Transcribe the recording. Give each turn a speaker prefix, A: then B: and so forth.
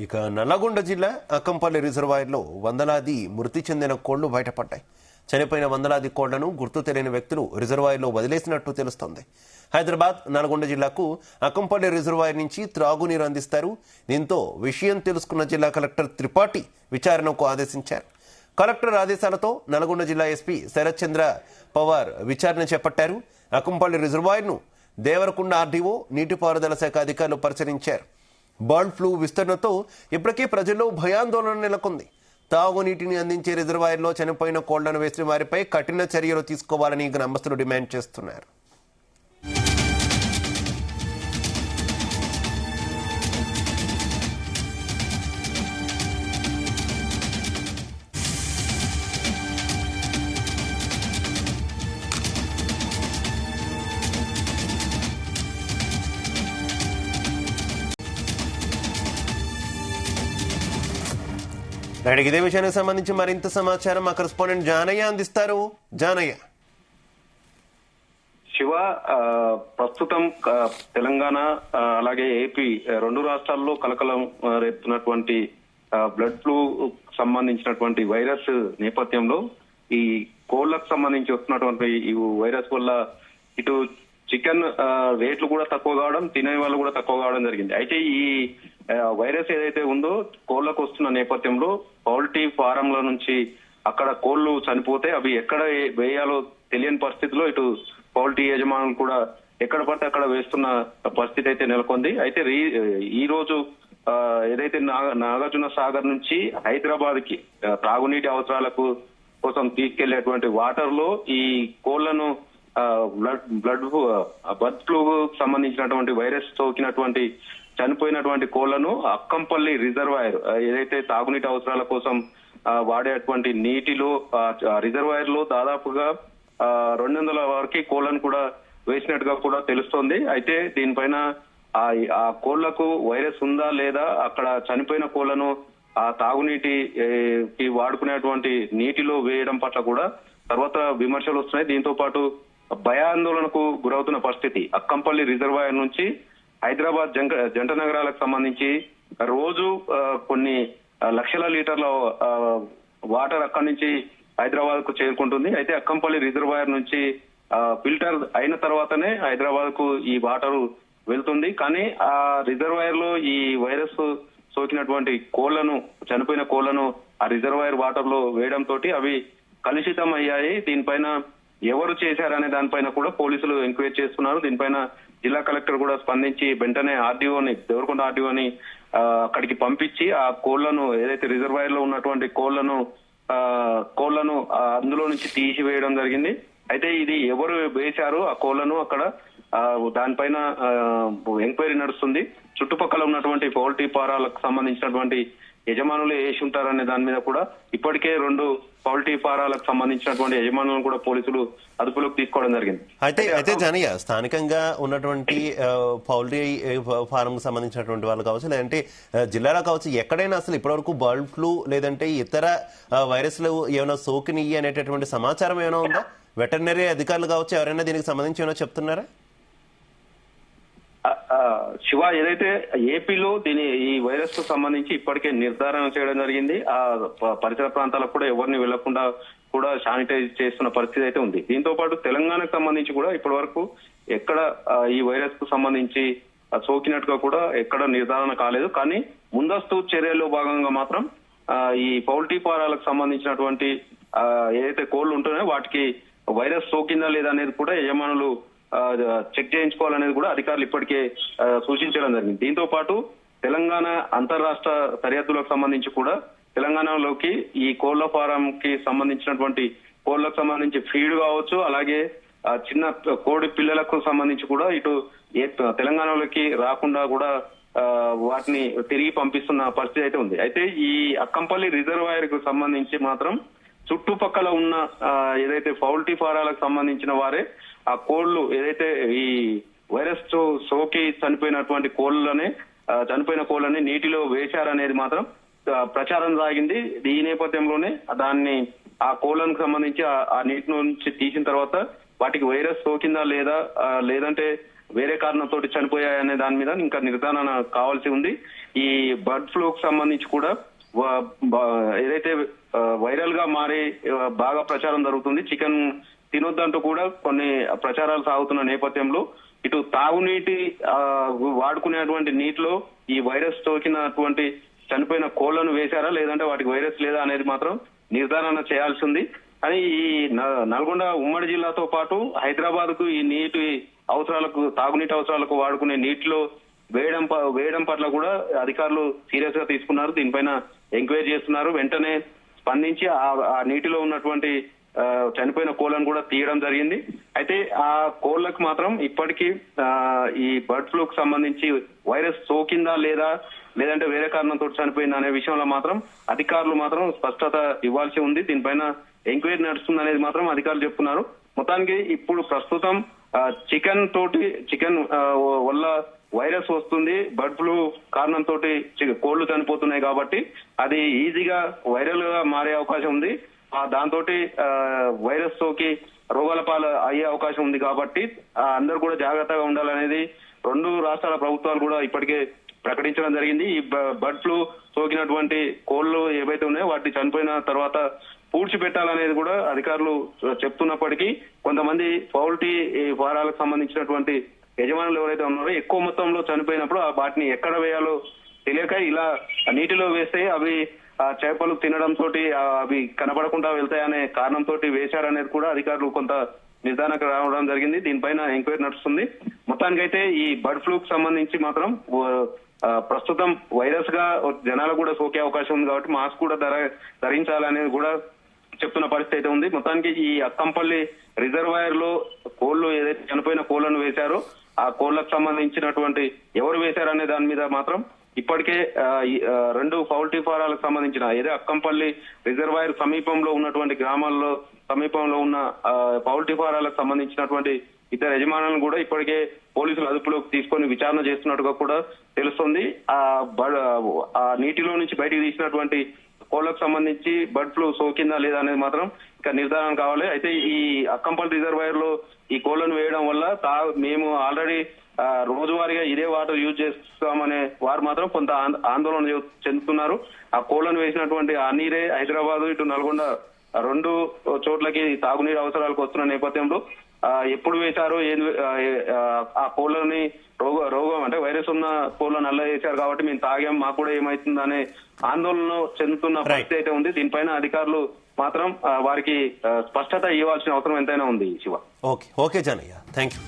A: ఇక నల్లగొండ జిల్లా అక్కంపల్లి రిజర్వాయర్లో వందలాది మృతి చెందిన కోళ్లు బయటపడ్డాయి. చనిపోయిన వందలాది కోళ్లను గుర్తు తెలియని వ్యక్తులు రిజర్వాయర్లో వదిలేసినట్టు తెలుస్తోంది. హైదరాబాద్, నల్గొండ జిల్లాకు అక్కంపల్లి రిజర్వాయర్ నుంచి త్రాగునీరు అందిస్తారు. దీంతో విషయం తెలుసుకున్న జిల్లా కలెక్టర్ త్రిపాఠి విచారణకు ఆదేశించారు. కలెక్టర్ ఆదేశాలతో నల్గొండ జిల్లా ఎస్పీ శరత్ చంద్ర పవార్ విచారణ చేపట్టారు. అక్కంపల్లి రిజర్వాయర్ను దేవరకొండ ఆర్డీఓ, నీటిపారుదల శాఖ అధికారులు పరిశీలించారు. బర్డ్ ఫ్లూ విస్తరణతో ఇప్పటికే ప్రజల్లో భయాందోళన నెలకొంది. తాగునీటిని అందించే రిజర్వాయర్లో చనిపోయిన కోళ్లను వేసిన వారిపై కఠిన చర్యలు తీసుకోవాలని గ్రామస్తులు డిమాండ్ చేస్తున్నారు. ఇదే విషయానికి సంబంధించి మరింత సమాచారం మా కరెస్పాండెంట్ జానయ్య అందిస్తారు. జానయ్య.
B: శివ, ప్రస్తుతం తెలంగాణ అలాగే ఏపీ రెండు రాష్ట్రాల్లో కలకలం రేపుతున్నటువంటి బ్లడ్ ఫ్లూ సంబంధించినటువంటి వైరస్ నేపథ్యంలో ఈ కోళ్లకు సంబంధించి వస్తున్నటువంటి ఈ వైరస్ వల్ల ఇటు చికెన్ రేట్లు కూడా తక్కువ కావడం, తినే వాళ్ళు కూడా తక్కువ కావడం జరిగింది. అయితే ఈ వైరస్ ఏదైతే ఉందో కోళ్లకు వస్తున్న నేపథ్యంలో పౌల్ట్రీ ఫారంల నుంచి అక్కడ కోళ్లు చనిపోతే అవి ఎక్కడ వేయాలో తెలియని పరిస్థితిలో ఇటు పౌల్ట్రీ యజమానులు కూడా ఎక్కడ పడితే అక్కడ వేస్తున్న పరిస్థితి అయితే నెలకొంది. అయితే ఈ రోజు ఏదైతే నాగార్జున సాగర్ నుంచి హైదరాబాద్ కి త్రాగునీటి అవసరాలకు కోసం తీసుకెళ్లేటువంటి వాటర్ లో ఈ కోళ్లను బర్డ్ ఫ్లూ సంబంధించినటువంటి వైరస్ సోకినటువంటి చనిపోయినటువంటి కోళ్లను అక్కంపల్లి రిజర్వాయర్ ఏదైతే తాగునీటి అవసరాల కోసం వాడేటువంటి నీటిలో రిజర్వాయర్ లో దాదాపుగా 200 వరకు కోళ్లను కూడా వేసినట్టుగా కూడా తెలుస్తోంది. అయితే దీనిపైన ఆ కోళ్లకు వైరస్ ఉందా లేదా, అక్కడ చనిపోయిన కోళ్లను ఆ తాగునీటికి వాడుకునేటువంటి నీటిలో వేయడం పట్ల కూడా తర్వాత విమర్శలు వస్తున్నాయి. దీంతో పాటు భయాందోళనకు గురవుతున్న పరిస్థితి. అక్కంపల్లి రిజర్వాయర్ నుంచి హైదరాబాద్ జంట నగరాలకు సంబంధించి రోజు కొన్ని లక్షల లీటర్ల వాటర్ అక్కడి నుంచి హైదరాబాద్ కు చేరుకుంటుంది. అయితే అక్కంపల్లి రిజర్వాయర్ నుంచి ఫిల్టర్ అయిన తర్వాతనే హైదరాబాద్ కు ఈ వాటర్ వెళ్తుంది. కానీ ఆ రిజర్వాయర్ లో ఈ వైరస్ సోకినటువంటి కోళ్లను, చనిపోయిన కోళ్లను ఆ రిజర్వాయర్ వాటర్ లో వేయడం తోటి అవి కలుషితం అయ్యాయి. దీనిపైన ఎవరు చేశారనే దానిపైన కూడా పోలీసులు ఎంక్వైరీ చేస్తున్నారు. దీనిపైన జిల్లా కలెక్టర్ కూడా స్పందించి వెంటనే ఆర్డీఓని, దేవరకొండ ఆర్డీఓని అక్కడికి పంపించి ఆ కోళ్లను ఏదైతే రిజర్వాయర్ లో ఉన్నటువంటి కోళ్లను అందులో నుంచి తీసివేయడం జరిగింది. అయితే ఇది ఎవరు వేశారు ఆ కోళ్లను అక్కడ దానిపైన ఎంక్వైరీ నడుస్తుంది. చుట్టుపక్కల ఉన్నటువంటి పౌల్ట్రీ ఫారాలకు సంబంధించినటువంటి యజమానులు వేసి ఉంటారనే దాని మీద కూడా ఇప్పటికే 2 పౌల్ట్రీ ఫారాలకు సంబంధించినటువంటి యజమానులను కూడా పోలీసులు అదుపులోకి తీసుకోవడం జరిగింది.
A: అయితే జానయ్య, స్థానికంగా ఉన్నటువంటి పౌల్ట్రీ ఫారం సంబంధించినటువంటి వాళ్ళు కావచ్చు, లేదంటే జిల్లాలో కావచ్చు, ఎక్కడైనా అసలు ఇప్పటివరకు బర్డ్ ఫ్లూ లేదంటే ఇతర వైరస్లు ఏమైనా సోకినాయి అనేటటువంటి సమాచారం ఏమైనా ఉందా? వెటర్నరీ అధికారులు కావచ్చు, ఎవరైనా దీనికి సంబంధించి ఏమైనా చెప్తున్నారా?
B: శివ, ఏదైతే ఏపీలో ఈ వైరస్ కు సంబంధించి ఇప్పటికే నిర్ధారణ చేయడం జరిగింది. ఆ పరిసర ప్రాంతాలకు కూడా ఎవరిని వెళ్లకుండా కూడా శానిటైజ్ చేస్తున్న పరిస్థితి అయితే ఉంది. దీంతో పాటు తెలంగాణకు సంబంధించి కూడా ఇప్పటి వరకు ఎక్కడ ఈ వైరస్ కు సంబంధించి సోకినట్టుగా కూడా ఎక్కడ నిర్ధారణ కాలేదు. కానీ ముందస్తు చర్యల్లో భాగంగా మాత్రం ఈ పౌల్ట్రీ ఫారాలకు సంబంధించినటువంటి ఏదైతే కోళ్లు ఉంటున్నాయో వాటికి వైరస్ సోకిందా లేదా అనేది కూడా యజమానులు చెక్ చేయించుకోవాలనేది కూడా అధికారులు ఇప్పటికే సూచించడం జరిగింది. దీంతో పాటు తెలంగాణ అంతర్రాష్ట్ర సరిహద్దులకు సంబంధించి కూడా తెలంగాణలోకి ఈ కోళ్ల ఫారం కి సంబంధించినటువంటి కోళ్లకు సంబంధించి ఫీడ్ కావచ్చు, అలాగే చిన్న కోడి పిల్లలకు సంబంధించి కూడా ఇటు తెలంగాణలోకి రాకుండా కూడా వాటిని తిరిగి పంపిస్తున్న పరిస్థితి అయితే ఉంది. అయితే ఈ అక్కంపల్లి రిజర్వాయర్ కు సంబంధించి మాత్రం చుట్టుపక్కల ఉన్న ఏదైతే పౌల్ట్రీ ఫారాలకు సంబంధించిన వారే ఆ కోళ్లు ఏదైతే ఈ వైరస్ సోకి చనిపోయిన కోళ్లని నీటిలో వేశారనేది మాత్రం ప్రచారం సాగింది. ఈ నేపథ్యంలోనే దాన్ని ఆ కోళ్లకు సంబంధించి ఆ నీటి నుంచి తీసిన తర్వాత వాటికి వైరస్ సోకిందా లేదంటే వేరే కారణంతో చనిపోయాయనే దాని మీద ఇంకా నిర్ధారణ కావాల్సి ఉంది. ఈ బర్డ్ ఫ్లూకు సంబంధించి కూడా ఏదైతే వైరల్ గా మారి బాగా ప్రచారం జరుగుతుంది. చికెన్ తినొద్దంటూ కూడా కొన్ని ప్రచారాలు సాగుతున్న నేపథ్యంలో ఇటు తాగునీటి వాడుకునేటువంటి నీటిలో ఈ వైరస్ సోకినటువంటి చనిపోయిన కోళ్లను వేశారా లేదంటే వాటికి వైరస్ లేదా అనేది మాత్రం నిర్ధారణ చేయాల్సి ఉంది. అని ఈ నల్గొండ ఉమ్మడి జిల్లాతో పాటు హైదరాబాద్ కు ఈ నీటి అవసరాలకు తాగునీటి అవసరాలకు వాడుకునే నీటిలో వేయడం పట్ల కూడా అధికారులు సీరియస్ గా తీసుకున్నారు. దీనిపైన ఎంక్వైరీ చేస్తున్నారు. వెంటనే స్పందించి ఆ నీటిలో ఉన్నటువంటి చనిపోయిన కోళ్లను కూడా తీయడం జరిగింది. అయితే ఆ కోళ్లకు మాత్రం ఇప్పటికీ ఈ బర్డ్ ఫ్లూకు సంబంధించి వైరస్ సోకిందా లేదంటే వేరే కారణంతో చనిపోయిందా అనే విషయంలో మాత్రం అధికారులు మాత్రం స్పష్టత ఇవ్వాల్సి ఉంది. దీనిపైన ఎంక్వైరీ నడుస్తుంది అనేది మాత్రం అధికారులు చెప్తున్నారు. మొత్తానికి ఇప్పుడు ప్రస్తుతం చికెన్ వల్ల వైరస్ వస్తుంది, బర్డ్ ఫ్లూ కారణంతో కోళ్లు చనిపోతున్నాయి కాబట్టి అది ఈజీగా వైరల్ గా మారే అవకాశం ఉంది. దాంతో వైరస్ సోకి రోగాల పాలు అయ్యే అవకాశం ఉంది కాబట్టి అందరూ కూడా జాగ్రత్తగా ఉండాలనేది రెండు రాష్ట్రాల ప్రభుత్వాలు కూడా ఇప్పటికే ప్రకటించడం జరిగింది. ఈ బర్డ్ ఫ్లూ సోకినటువంటి కోళ్లు ఏవైతే ఉన్నాయో వాటిని చనిపోయిన తర్వాత పూడ్చిపెట్టాలనేది కూడా అధికారులు చెప్తున్నప్పటికీ కొంతమంది పౌల్ట్రీ ఫారాలకు సంబంధించినటువంటి యజమానులు ఎవరైతే ఉన్నారో ఎక్కువ మొత్తంలో చనిపోయినప్పుడు వాటిని ఎక్కడ వేయాలో తెలియక ఇలా నీటిలో వేస్తే అవి చేపలు తినడంతో అవి కనబడకుండా వెళ్తాయనే కారణంతో వేశారనేది కూడా అధికారులు కొంత నిర్ధారణకు రావడం జరిగింది. దీనిపైన ఎంక్వైరీ నడుస్తుంది. మొత్తానికైతే ఈ బర్డ్ ఫ్లూకు సంబంధించి మాత్రం ప్రస్తుతం వైరస్ గా జనాలకు కూడా సోకే అవకాశం ఉంది కాబట్టి మాస్క్ కూడా ధరించాలనేది కూడా చెప్తున్న పరిస్థితి అయితే ఉంది. మొత్తానికి ఈ అక్కంపల్లి రిజర్వాయర్ లో కోళ్లు ఏదైతే చనిపోయిన కోళ్లను వేశారో ఆ కోళ్లకు సంబంధించినటువంటి ఎవరు వేశారనే దాని మీద మాత్రం ఇప్పటికే రెండు పౌల్ట్రీ ఫారాలకు సంబంధించిన ఏదో అక్కంపల్లి రిజర్వాయర్ సమీపంలో ఉన్నటువంటి గ్రామాల్లో సమీపంలో ఉన్న పౌల్ట్రీ ఫారాలకు సంబంధించినటువంటి ఇతర యజమానులను కూడా ఇప్పటికే పోలీసులు అదుపులోకి తీసుకొని విచారణ చేస్తున్నట్టుగా కూడా తెలుస్తుంది. ఆ నీటిలో నుంచి బయటికి తీసినటువంటి కోళ్లకు సంబంధించి బర్డ్ ఫ్లూ సోకిందా లేదా అనేది మాత్రం ఇంకా నిర్ధారణ కావాలి. అయితే ఈ అక్కంపల్లి రిజర్వాయర్ లో ఈ కోళ్లను వేయడం వల్ల మేము ఆల్రెడీ రోజువారీగా ఇదే వాటర్ యూజ్ చేస్తామనే వారు మాత్రం కొంత ఆందోళన చెందుతున్నారు. ఆ కోళ్లను వేసినటువంటి ఆ నీరే హైదరాబాద్ ఇటు నల్గొండ రెండు చోట్లకి తాగునీరు అవసరాలకు వస్తున్న నేపథ్యంలో ఎప్పుడు వేశారో ఆ కోళ్లని రోగం అంటే వైరస్ ఉన్న కోళ్లను అల్ల వేశారు కాబట్టి మేము తాగాం మాకు కూడా ఏమైతుందనే ఆందోళన చెందుతున్న పరిస్థితి అయితే ఉంది. దీనిపైన అధికారులు మాత్రం వారికి స్పష్టత ఇవ్వాల్సిన అవసరం ఎంతైనా ఉంది. Shiva
A: okay Janaiah, thank you.